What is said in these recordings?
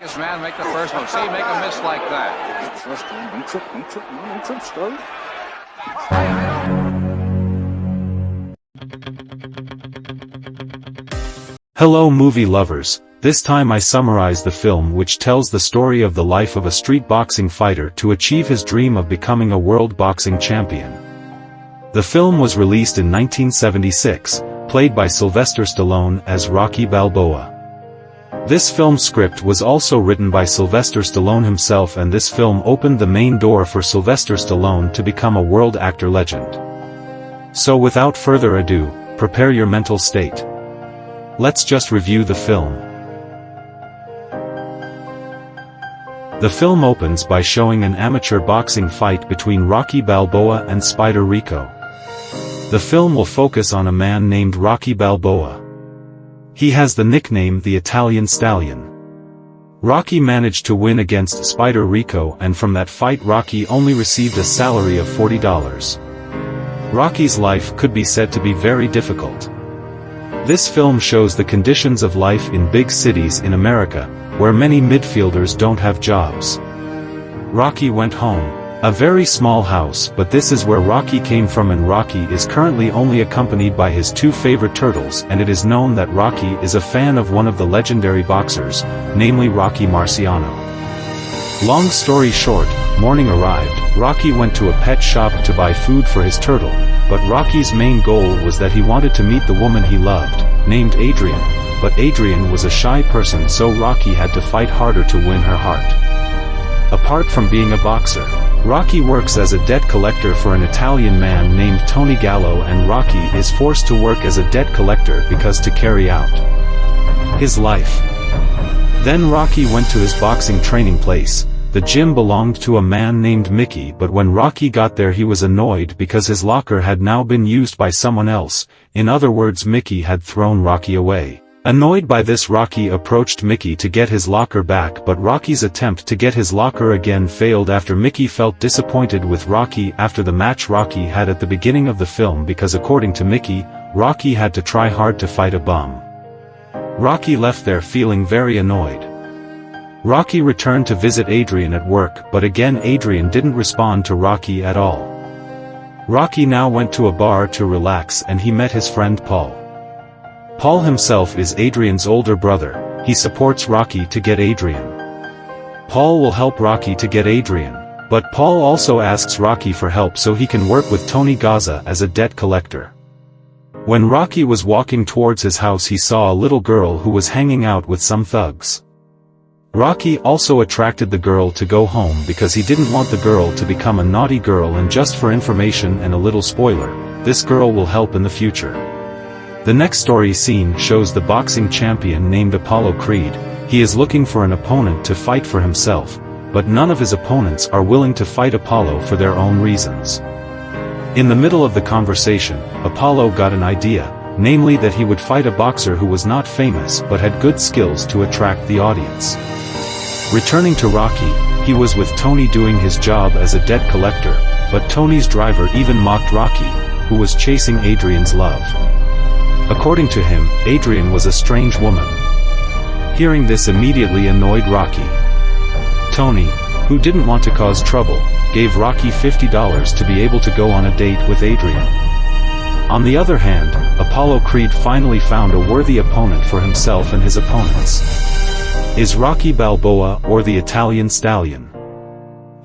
This man make the first one. See, make a miss like that. First one, don't trip, start. Hello movie lovers, this time I summarize the film which tells the story of the life of a street boxing fighter to achieve his dream of becoming a world boxing champion. The film was released in 1976, played by Sylvester Stallone as Rocky Balboa. This film script was also written by Sylvester Stallone himself, and this film opened the main door for Sylvester Stallone to become a world actor legend. So without further ado, prepare your mental state. Let's just review the film. The film opens by showing an amateur boxing fight between Rocky Balboa and Spider Rico. The film will focus on a man named Rocky Balboa. He has the nickname the Italian Stallion. Rocky managed to win against Spider Rico, and from that fight Rocky only received a salary of $40. Rocky's life could be said to be very difficult. This film shows the conditions of life in big cities in America, where many midfielders don't have jobs. Rocky went home. A very small house, but this is where Rocky came from, and Rocky is currently only accompanied by his two favorite turtles, and it is known that Rocky is a fan of one of the legendary boxers, namely Rocky Marciano. Long story short, morning arrived, Rocky went to a pet shop to buy food for his turtle, but Rocky's main goal was that he wanted to meet the woman he loved, named Adrian, but Adrian was a shy person, so Rocky had to fight harder to win her heart. Apart from being a boxer, Rocky works as a debt collector for an Italian man named Tony Gallo, and Rocky is forced to work as a debt collector because to carry out his life. Then Rocky went to his boxing training place. The gym belonged to a man named Mickey, but when Rocky got there he was annoyed because his locker had now been used by someone else. In other words, Mickey had thrown Rocky away. Annoyed by this, Rocky approached Mickey to get his locker back, but Rocky's attempt to get his locker again failed after Mickey felt disappointed with Rocky after the match Rocky had at the beginning of the film, because according to Mickey, Rocky had to try hard to fight a bum. Rocky left there feeling very annoyed. Rocky returned to visit Adrian at work, but again Adrian didn't respond to Rocky at all. Rocky now went to a bar to relax, and he met his friend Paul. Paul himself is Adrian's older brother. He supports Rocky to get Adrian. Paul will help Rocky to get Adrian, but Paul also asks Rocky for help so he can work with Tony Gaza as a debt collector. When Rocky was walking towards his house he saw a little girl who was hanging out with some thugs. Rocky also attracted the girl to go home because he didn't want the girl to become a naughty girl, and just for information and a little spoiler, this girl will help in the future. The next story scene shows the boxing champion named Apollo Creed. He is looking for an opponent to fight for himself, but none of his opponents are willing to fight Apollo for their own reasons. In the middle of the conversation, Apollo got an idea, namely that he would fight a boxer who was not famous but had good skills to attract the audience. Returning to Rocky, he was with Tony doing his job as a debt collector, but Tony's driver even mocked Rocky, who was chasing Adrian's love. According to him, Adrian was a strange woman. Hearing this immediately annoyed Rocky. Tony, who didn't want to cause trouble, gave Rocky $50 to be able to go on a date with Adrian. On the other hand, Apollo Creed finally found a worthy opponent for himself and his opponents. Is Rocky Balboa or the Italian Stallion?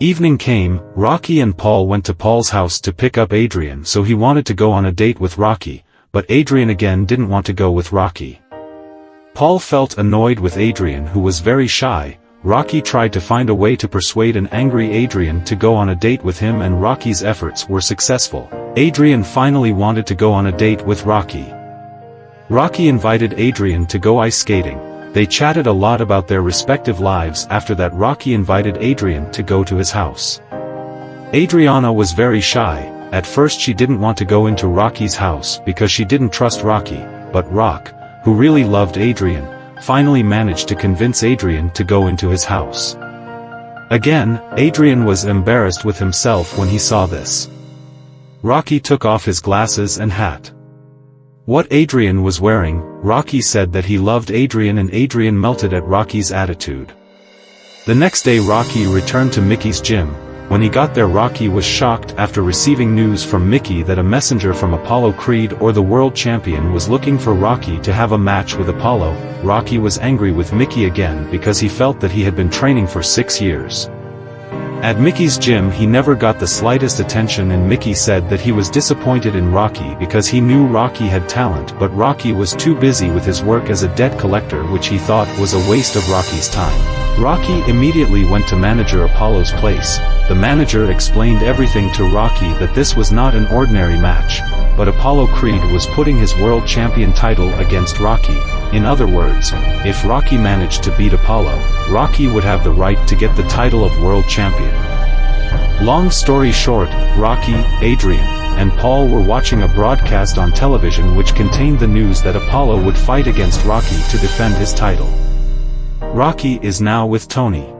Evening came, Rocky and Paul went to Paul's house to pick up Adrian, so he wanted to go on a date with Rocky. But Adrian again didn't want to go with Rocky. Paul felt annoyed with Adrian, who was very shy. Rocky tried to find a way to persuade an angry Adrian to go on a date with him, and Rocky's efforts were successful. Adrian finally wanted to go on a date with Rocky. Rocky invited Adrian to go ice skating. They chatted a lot about their respective lives. After that, Rocky invited Adrian to go to his house. Adriana was very shy. At first she didn't want to go into Rocky's house because she didn't trust Rocky, but Rock, who really loved Adrian, finally managed to convince Adrian to go into his house. Again, Adrian was embarrassed with himself when he saw this. Rocky took off his glasses and hat. What Adrian was wearing, Rocky said that he loved Adrian, and Adrian melted at Rocky's attitude. The next day Rocky returned to Mickey's gym. When he got there, Rocky was shocked after receiving news from Mickey that a messenger from Apollo Creed, or the world champion, was looking for Rocky to have a match with Apollo. Rocky was angry with Mickey again because he felt that he had been training for 6 years. At Mickey's gym he never got the slightest attention, and Mickey said that he was disappointed in Rocky because he knew Rocky had talent, but Rocky was too busy with his work as a debt collector, which he thought was a waste of Rocky's time. Rocky immediately went to manager Apollo's place. The manager explained everything to Rocky, that this was not an ordinary match, but Apollo Creed was putting his world champion title against Rocky. In other words, if Rocky managed to beat Apollo, Rocky would have the right to get the title of world champion. Long story short, Rocky, Adrian, and Paul were watching a broadcast on television which contained the news that Apollo would fight against Rocky to defend his title. Rocky is now with Tony.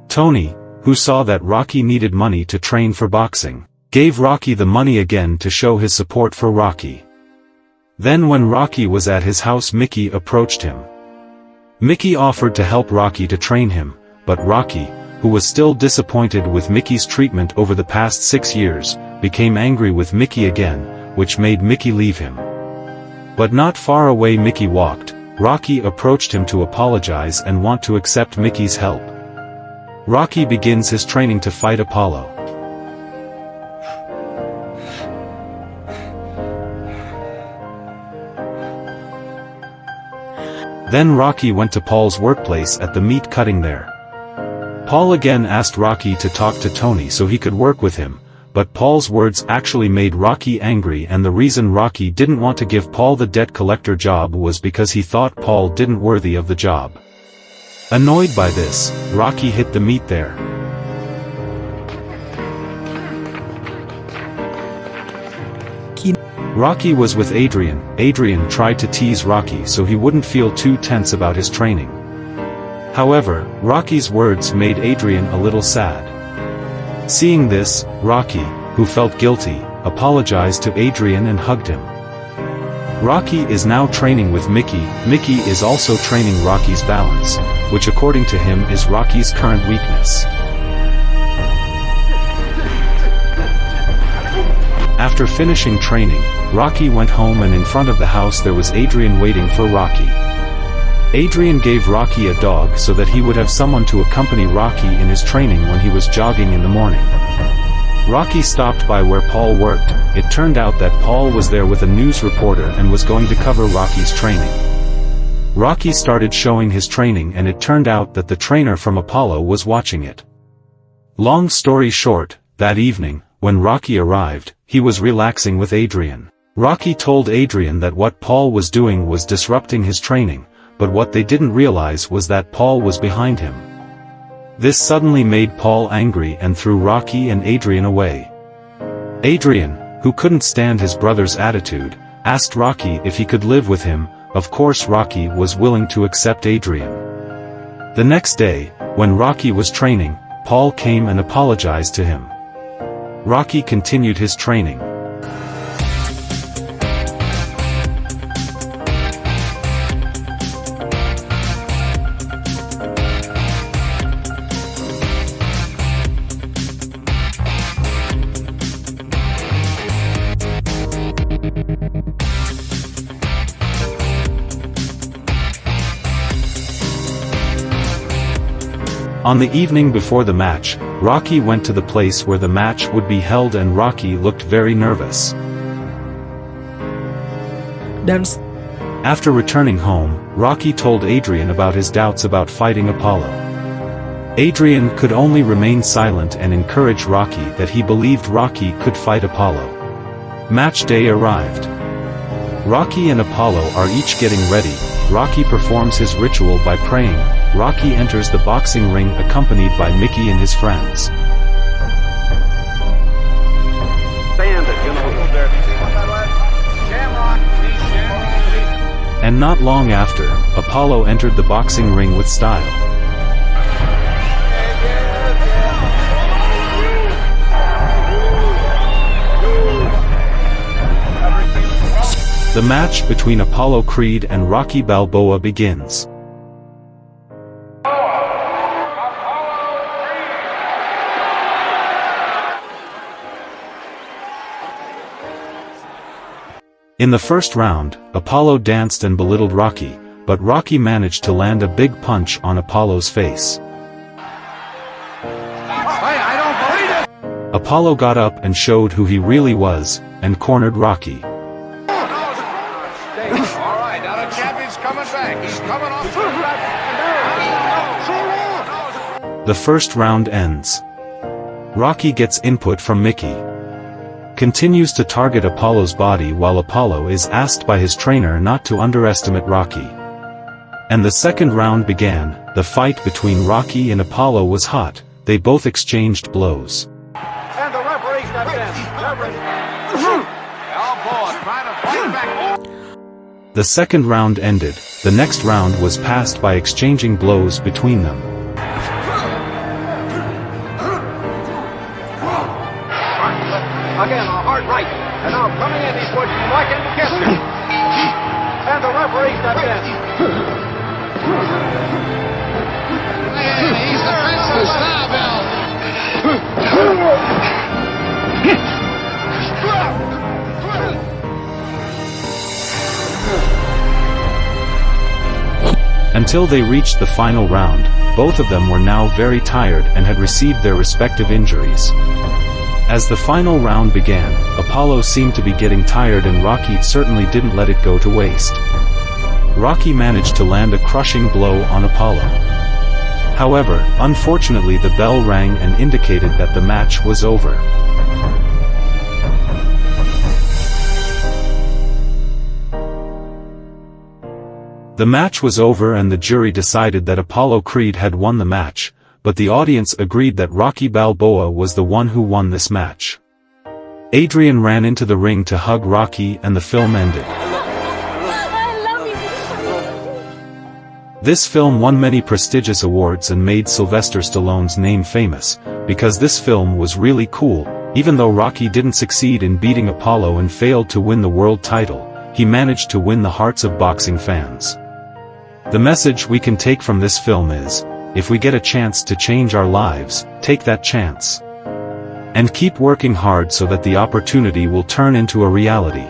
Tony, who saw that Rocky needed money to train for boxing, gave Rocky the money again to show his support for Rocky. Then when Rocky was at his house, Mickey approached him. Mickey offered to help Rocky to train him, but Rocky, who was still disappointed with Mickey's treatment over the past 6 years, became angry with Mickey again, which made Mickey leave him. But not far away Mickey walked. Rocky approached him to apologize and want to accept Mickey's help. Rocky begins his training to fight Apollo. Then Rocky went to Paul's workplace at the meat cutting there. Paul again asked Rocky to talk to Tony so he could work with him, but Paul's words actually made Rocky angry, and the reason Rocky didn't want to give Paul the debt collector job was because he thought Paul didn't worthy of the job. Annoyed by this, Rocky hit the meat there. Rocky was with Adrian. Adrian tried to tease Rocky so he wouldn't feel too tense about his training. However, Rocky's words made Adrian a little sad. Seeing this, Rocky, who felt guilty, apologized to Adrian and hugged him. Rocky is now training with Mickey. Mickey is also training Rocky's balance, which according to him is Rocky's current weakness. After finishing training, Rocky went home, and in front of the house there was Adrian waiting for Rocky. Adrian gave Rocky a dog so that he would have someone to accompany Rocky in his training when he was jogging in the morning. Rocky stopped by where Paul worked. It turned out that Paul was there with a news reporter and was going to cover Rocky's training. Rocky started showing his training, and it turned out that the trainer from Apollo was watching it. Long story short, that evening, when Rocky arrived, he was relaxing with Adrian. Rocky told Adrian that what Paul was doing was disrupting his training, but what they didn't realize was that Paul was behind him. This suddenly made Paul angry and threw Rocky and Adrian away. Adrian, who couldn't stand his brother's attitude, asked Rocky if he could live with him. Of course Rocky was willing to accept Adrian. The next day, when Rocky was training, Paul came and apologized to him. Rocky continued his training. On the evening before the match, Rocky went to the place where the match would be held, and Rocky looked very nervous. After returning home, Rocky told Adrian about his doubts about fighting Apollo. Adrian could only remain silent and encourage Rocky that he believed Rocky could fight Apollo. Match day arrived. Rocky and Apollo are each getting ready. Rocky performs his ritual by praying. Rocky enters the boxing ring accompanied by Mickey and his friends. And not long after, Apollo entered the boxing ring with style. The match between Apollo Creed and Rocky Balboa begins. In the first round, Apollo danced and belittled Rocky, but Rocky managed to land a big punch on Apollo's face. Hey, I don't believe it! Apollo got up and showed who he really was, and cornered Rocky. All right, now the champion's coming back. He's coming off to the back. The first round ends. Rocky gets input from Mickey. Continues to target Apollo's body while Apollo is asked by his trainer not to underestimate Rocky. And the second round began. The fight between Rocky and Apollo was hot. They both exchanged blows. And the referee steps in. Balboa trying to fight back. The second round ended. The next round was passed by exchanging blows between them. Again, a hard right. And now coming in, he's pushing right into Kessler. And the referee steps in. He's the princess now, Bill. Until they reached the final round, both of them were now very tired and had received their respective injuries. As the final round began, Apollo seemed to be getting tired and Rocky certainly didn't let it go to waste. Rocky managed to land a crushing blow on Apollo. However, unfortunately the bell rang and indicated that the match was over. The match was over and the jury decided that Apollo Creed had won the match, but the audience agreed that Rocky Balboa was the one who won this match. Adrian ran into the ring to hug Rocky and the film ended. I love you. This film won many prestigious awards and made Sylvester Stallone's name famous, because this film was really cool. Even though Rocky didn't succeed in beating Apollo and failed to win the world title, he managed to win the hearts of boxing fans. The message we can take from this film is, if we get a chance to change our lives, take that chance. And keep working hard so that the opportunity will turn into a reality.